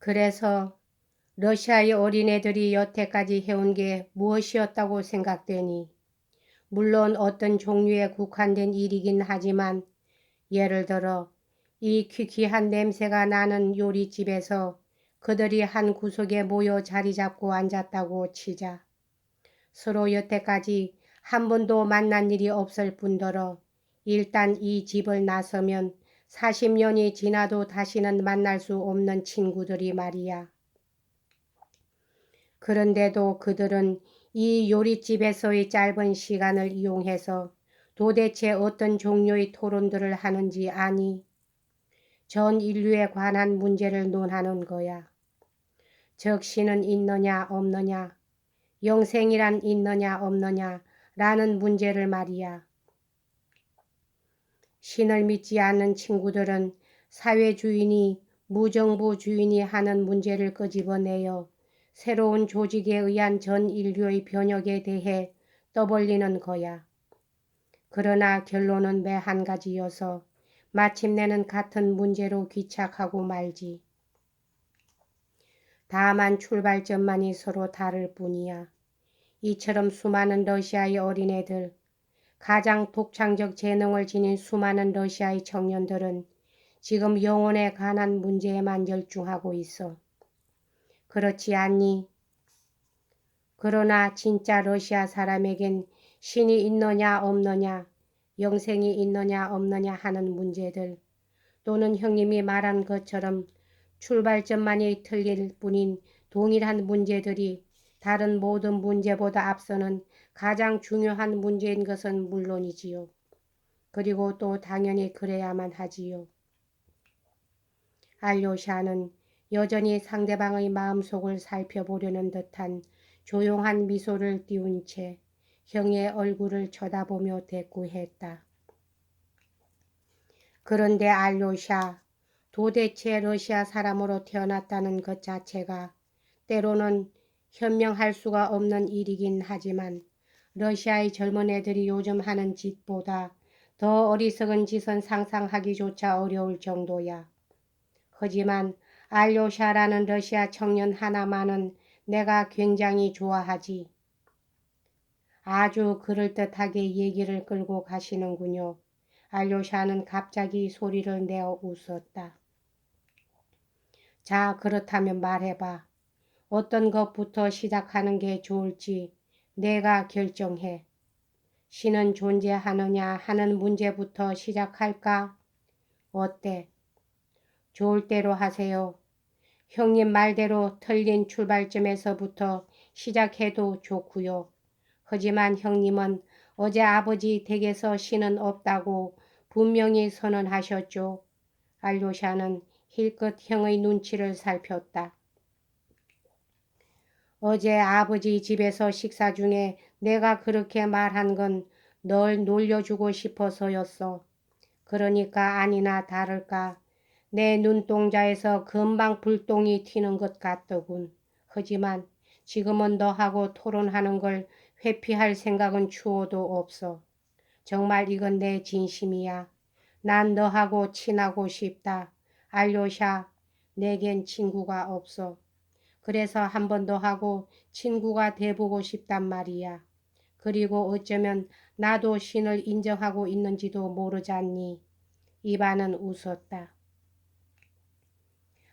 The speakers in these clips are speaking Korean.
그래서 러시아의 어린애들이 여태까지 해온 게 무엇이었다고 생각되니? 물론 어떤 종류에 국한된 일이긴 하지만 예를 들어 이 퀴퀴한 냄새가 나는 요리집에서 그들이 한 구석에 모여 자리 잡고 앉았다고 치자. 서로 여태까지 한 번도 만난 일이 없을 뿐더러 일단 이 집을 나서면 40년이 지나도 다시는 만날 수 없는 친구들이 말이야. 그런데도 그들은 이 요리집에서의 짧은 시간을 이용해서 도대체 어떤 종류의 토론들을 하는지 아니? 전 인류에 관한 문제를 논하는 거야. 즉 신은 있느냐 없느냐, 영생이란 있느냐 없느냐 라는 문제를 말이야. 신을 믿지 않는 친구들은 사회주의니 무정부주의니 하는 문제를 끄집어내어 새로운 조직에 의한 전 인류의 변혁에 대해 떠벌리는 거야. 그러나 결론은 매 한 가지여서 마침내는 같은 문제로 귀착하고 말지. 다만 출발점만이 서로 다를 뿐이야. 이처럼 수많은 러시아의 어린애들, 가장 독창적 재능을 지닌 수많은 러시아의 청년들은 지금 영혼에 관한 문제에만 열중하고 있어. 그렇지 않니? 그러나 진짜 러시아 사람에겐 신이 있느냐 없느냐, 영생이 있느냐 없느냐 하는 문제들, 또는 형님이 말한 것처럼 출발점만이 틀릴 뿐인 동일한 문제들이 다른 모든 문제보다 앞서는 가장 중요한 문제인 것은 물론이지요. 그리고 또 당연히 그래야만 하지요. 알료샤는 여전히 상대방의 마음속을 살펴보려는 듯한 조용한 미소를 띄운 채 형의 얼굴을 쳐다보며 대꾸했다. 그런데 알료샤, 도대체 러시아 사람으로 태어났다는 것 자체가 때로는 현명할 수가 없는 일이긴 하지만 러시아의 젊은 애들이 요즘 하는 짓보다 더 어리석은 짓은 상상하기조차 어려울 정도야. 하지만 알료샤라는 러시아 청년 하나만은 내가 굉장히 좋아하지. 아주 그럴듯하게 얘기를 끌고 가시는군요. 알료샤는 갑자기 소리를 내어 웃었다. 자, 그렇다면 말해봐. 어떤 것부터 시작하는 게 좋을지 내가 결정해. 신은 존재하느냐 하는 문제부터 시작할까? 어때? 좋을 대로 하세요. 형님 말대로 틀린 출발점에서부터 시작해도 좋고요. 하지만 형님은 어제 아버지 댁에서 신은 없다고 분명히 선언하셨죠. 알료샤는 힐끗 형의 눈치를 살폈다. 어제 아버지 집에서 식사 중에 내가 그렇게 말한 건 널 놀려주고 싶어서였어. 그러니까 아니나 다를까 내 눈동자에서 금방 불똥이 튀는 것 같더군. 하지만 지금은 너하고 토론하는 걸 회피할 생각은 추호도 없어. 정말 이건 내 진심이야. 난 너하고 친하고 싶다. 알료샤, 내겐 친구가 없어. 그래서 한 번 더 하고 친구가 돼보고 싶단 말이야. 그리고 어쩌면 나도 신을 인정하고 있는지도 모르잖니. 이반은 웃었다.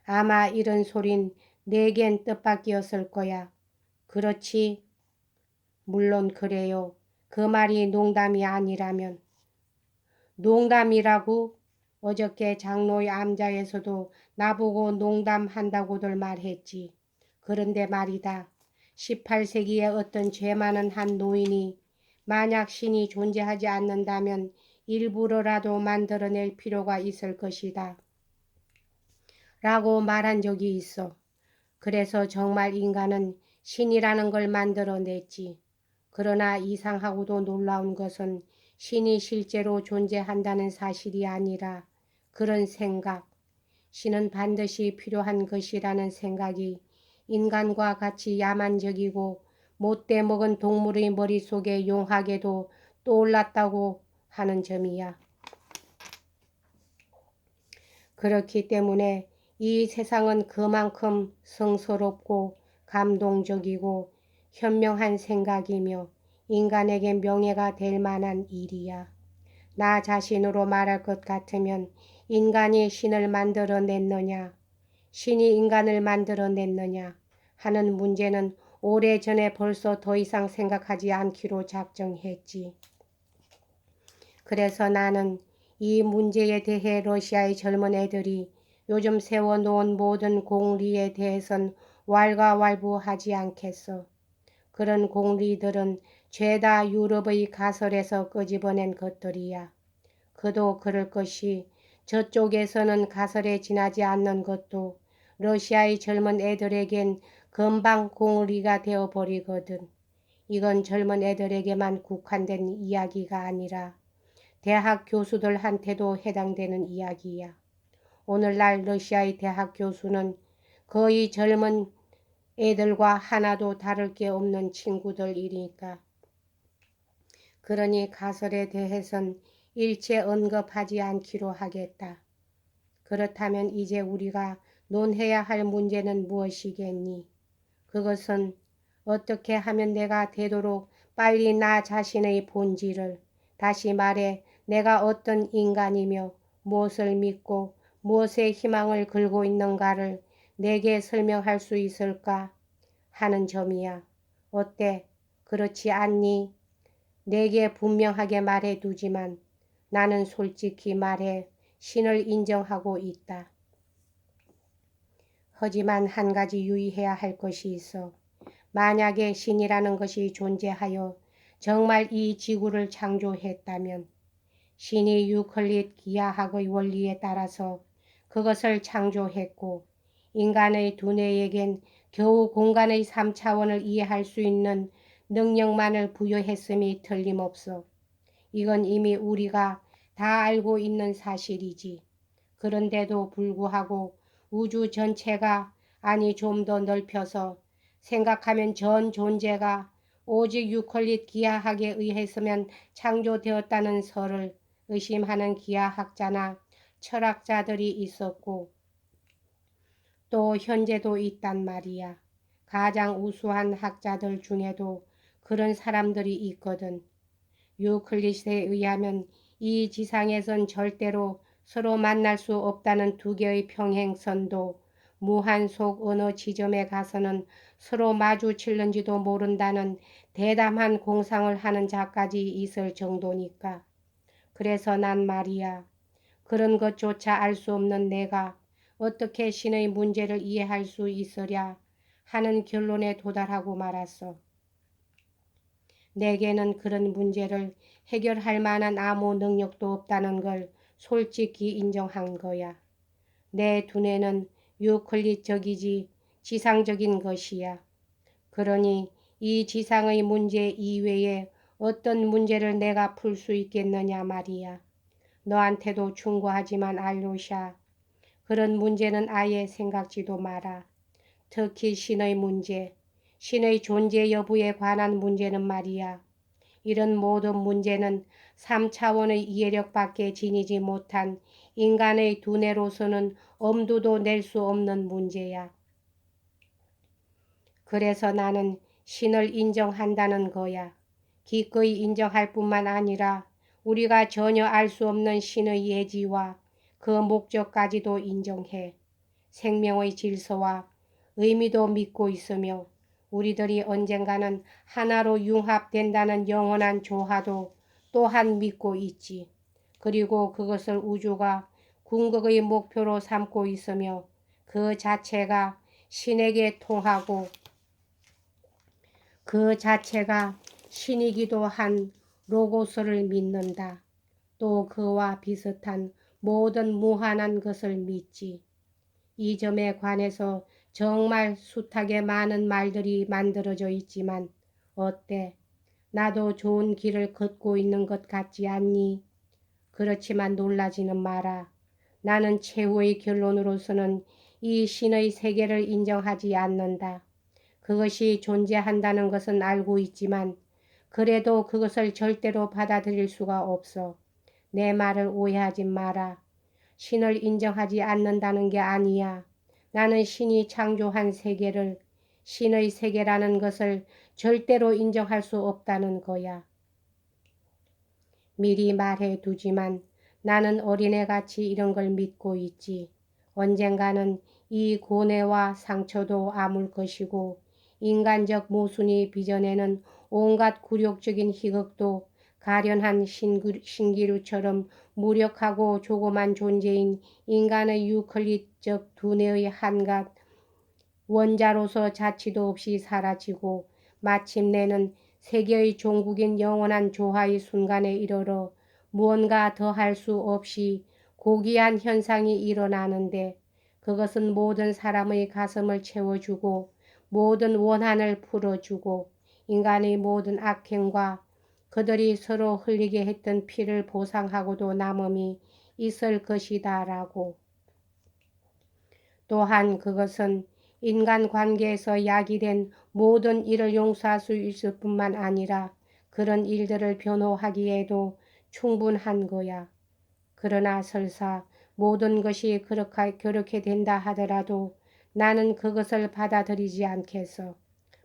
아마 이런 소린 내겐 뜻밖이었을 거야. 그렇지? 물론 그래요. 그 말이 농담이 아니라면. 농담이라고? 어저께 장로의 암자에서도 나보고 농담한다고들 말했지. 그런데 말이다. 18세기에 어떤 죄 많은 한 노인이 만약 신이 존재하지 않는다면 일부러라도 만들어낼 필요가 있을 것이다. 라고 말한 적이 있어. 그래서 정말 인간은 신이라는 걸 만들어냈지. 그러나 이상하고도 놀라운 것은 신이 실제로 존재한다는 사실이 아니라 그런 생각, 신은 반드시 필요한 것이라는 생각이 인간과 같이 야만적이고 못돼 먹은 동물의 머릿속에 용하게도 떠올랐다고 하는 점이야. 그렇기 때문에 이 세상은 그만큼 성스럽고 감동적이고 현명한 생각이며 인간에게 명예가 될 만한 일이야. 나 자신으로 말할 것 같으면 인간이 신을 만들어냈느냐, 신이 인간을 만들어냈느냐 하는 문제는 오래전에 벌써 더 이상 생각하지 않기로 작정했지. 그래서 나는 이 문제에 대해 러시아의 젊은 애들이 요즘 세워놓은 모든 공리에 대해선 왈가왈부하지 않겠어. 그런 공리들은 죄다 유럽의 가설에서 끄집어낸 것들이야. 그도 그럴 것이 저쪽에서는 가설에 지나지 않는 것도 러시아의 젊은 애들에겐 금방 공리가 되어버리거든. 이건 젊은 애들에게만 국한된 이야기가 아니라 대학 교수들한테도 해당되는 이야기야. 오늘날 러시아의 대학 교수는 거의 젊은 애들과 하나도 다를 게 없는 친구들이니까. 그러니 가설에 대해선 일체 언급하지 않기로 하겠다. 그렇다면 이제 우리가 논해야 할 문제는 무엇이겠니? 그것은 어떻게 하면 내가 되도록 빨리 나 자신의 본질을, 다시 말해 내가 어떤 인간이며 무엇을 믿고 무엇에 희망을 걸고 있는가를 내게 설명할 수 있을까 하는 점이야. 어때? 그렇지 않니? 내게 분명하게 말해 두지만 나는 솔직히 말해 신을 인정하고 있다. 하지만 한 가지 유의해야 할 것이 있어. 만약에 신이라는 것이 존재하여 정말 이 지구를 창조했다면 신이 유클리드 기하학의 원리에 따라서 그것을 창조했고 인간의 두뇌에겐 겨우 공간의 3차원을 이해할 수 있는 능력만을 부여했음이 틀림없어. 이건 이미 우리가 다 알고 있는 사실이지. 그런데도 불구하고 우주 전체가 아니 좀 더 넓혀서 생각하면 전 존재가 오직 유클리드 기하학에 의해서만 창조되었다는 설을 의심하는 기하학자나 철학자들이 있었고 또 현재도 있단 말이야. 가장 우수한 학자들 중에도 그런 사람들이 있거든. 유클리드에 의하면 이 지상에선 절대로 서로 만날 수 없다는 두 개의 평행선도 무한 속 어느 지점에 가서는 서로 마주칠는지도 모른다는 대담한 공상을 하는 자까지 있을 정도니까. 그래서 난 말이야. 그런 것조차 알 수 없는 내가 어떻게 신의 문제를 이해할 수 있으랴 하는 결론에 도달하고 말았어. 내게는 그런 문제를 해결할 만한 아무 능력도 없다는 걸 솔직히 인정한 거야. 내 두뇌는 유클리적이지 지상적인 것이야. 그러니 이 지상의 문제 이외에 어떤 문제를 내가 풀 수 있겠느냐 말이야. 너한테도 충고하지만 알로샤. 그런 문제는 아예 생각지도 마라. 특히 신의 문제, 신의 존재 여부에 관한 문제는 말이야. 이런 모든 문제는 3차원의 이해력밖에 지니지 못한 인간의 두뇌로서는 엄두도 낼 수 없는 문제야. 그래서 나는 신을 인정한다는 거야. 기꺼이 인정할 뿐만 아니라 우리가 전혀 알 수 없는 신의 예지와 그 목적까지도 인정해. 생명의 질서와 의미도 믿고 있으며 우리들이 언젠가는 하나로 융합된다는 영원한 조화도 또한 믿고 있지. 그리고 그것을 우주가 궁극의 목표로 삼고 있으며 그 자체가 신에게 통하고 그 자체가 신이기도 한 로고스를 믿는다. 또 그와 비슷한 모든 무한한 것을 믿지. 이 점에 관해서 정말 숱하게 많은 말들이 만들어져 있지만 어때? 나도 좋은 길을 걷고 있는 것 같지 않니? 그렇지만 놀라지는 마라. 나는 최후의 결론으로서는 이 신의 세계를 인정하지 않는다. 그것이 존재한다는 것은 알고 있지만 그래도 그것을 절대로 받아들일 수가 없어. 내 말을 오해하지 마라. 신을 인정하지 않는다는 게 아니야. 나는 신이 창조한 세계를, 신의 세계라는 것을 절대로 인정할 수 없다는 거야. 미리 말해 두지만 나는 어린애같이 이런 걸 믿고 있지. 언젠가는 이 고뇌와 상처도 아물 것이고 인간적 모순이 빚어내는 온갖 굴욕적인 희극도 가련한 신기루처럼 무력하고 조그만 존재인 인간의 유클리드적 두뇌의 한갓 원자로서 자취도 없이 사라지고 마침내는 세계의 종국인 영원한 조화의 순간에 이르러 무언가 더 할 수 없이 고귀한 현상이 일어나는데 그것은 모든 사람의 가슴을 채워주고 모든 원한을 풀어주고 인간의 모든 악행과 그들이 서로 흘리게 했던 피를 보상하고도 남음이 있을 것이다 라고. 또한 그것은 인간관계에서 야기된 모든 일을 용서할 수 있을 뿐만 아니라 그런 일들을 변호하기에도 충분한 거야. 그러나 설사 모든 것이 그렇게 된다 하더라도 나는 그것을 받아들이지 않겠어.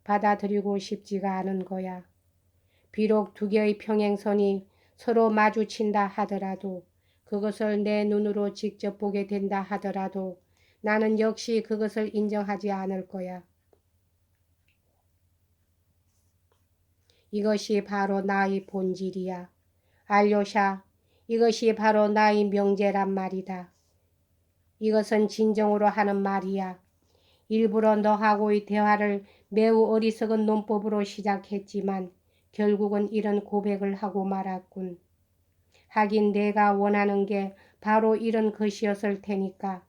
받아들이고 싶지가 않은 거야. 비록 두 개의 평행선이 서로 마주친다 하더라도 그것을 내 눈으로 직접 보게 된다 하더라도 나는 역시 그것을 인정하지 않을 거야. 이것이 바로 나의 본질이야. 알료샤, 이것이 바로 나의 명제란 말이다. 이것은 진정으로 하는 말이야. 일부러 너하고의 대화를 매우 어리석은 논법으로 시작했지만 결국은 이런 고백을 하고 말았군. 하긴 내가 원하는 게 바로 이런 것이었을 테니까.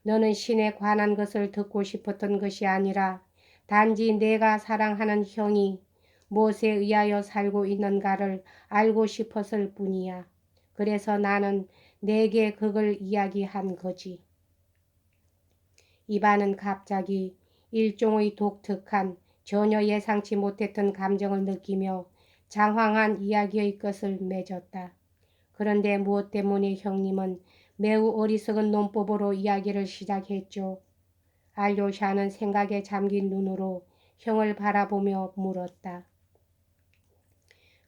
너는 신에 관한 것을 듣고 싶었던 것이 아니라 단지 내가 사랑하는 형이 무엇에 의하여 살고 있는가를 알고 싶었을 뿐이야. 그래서 나는 내게 그걸 이야기한 거지. 이반은 갑자기 일종의 독특한 전혀 예상치 못했던 감정을 느끼며 장황한 이야기의 끝을 맺었다. 그런데 무엇 때문에 형님은 매우 어리석은 논법으로 이야기를 시작했죠. 알료샤는 생각에 잠긴 눈으로 형을 바라보며 물었다.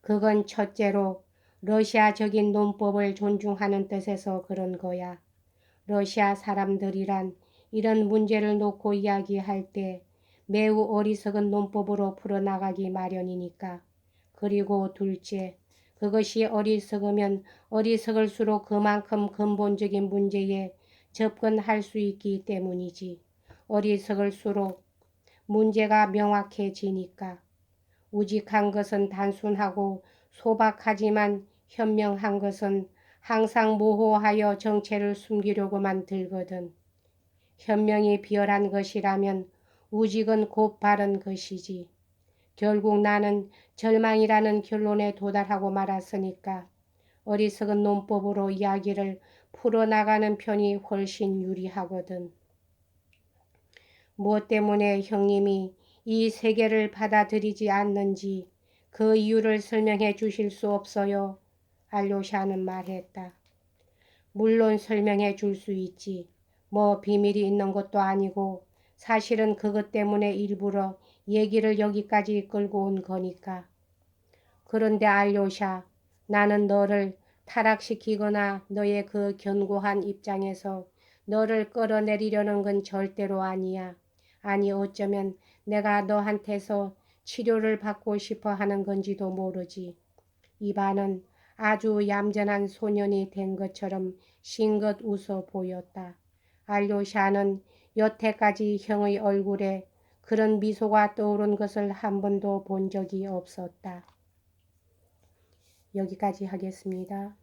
그건 첫째로 러시아적인 논법을 존중하는 뜻에서 그런 거야. 러시아 사람들이란 이런 문제를 놓고 이야기할 때 매우 어리석은 논법으로 풀어나가기 마련이니까. 그리고 둘째, 그것이 어리석으면 어리석을수록 그만큼 근본적인 문제에 접근할 수 있기 때문이지. 어리석을수록 문제가 명확해지니까. 우직한 것은 단순하고 소박하지만 현명한 것은 항상 모호하여 정체를 숨기려고만 들거든. 현명이 비열한 것이라면 우직은 곧 바른 것이지. 결국 나는 절망이라는 결론에 도달하고 말았으니까 어리석은 논법으로 이야기를 풀어나가는 편이 훨씬 유리하거든. 무엇 때문에 형님이 이 세계를 받아들이지 않는지 그 이유를 설명해 주실 수 없어요? 알료샤는 말했다. 물론 설명해 줄 수 있지. 뭐 비밀이 있는 것도 아니고 사실은 그것 때문에 일부러 얘기를 여기까지 끌고 온 거니까. 그런데 알료샤, 나는 너를 타락시키거나 너의 그 견고한 입장에서 너를 끌어내리려는 건 절대로 아니야. 아니 어쩌면 내가 너한테서 치료를 받고 싶어 하는 건지도 모르지. 이반은 아주 얌전한 소년이 된 것처럼 싱긋 웃어 보였다. 알료샤는 여태까지 형의 얼굴에 그런 미소가 떠오른 것을 한 번도 본 적이 없었다. 여기까지 하겠습니다.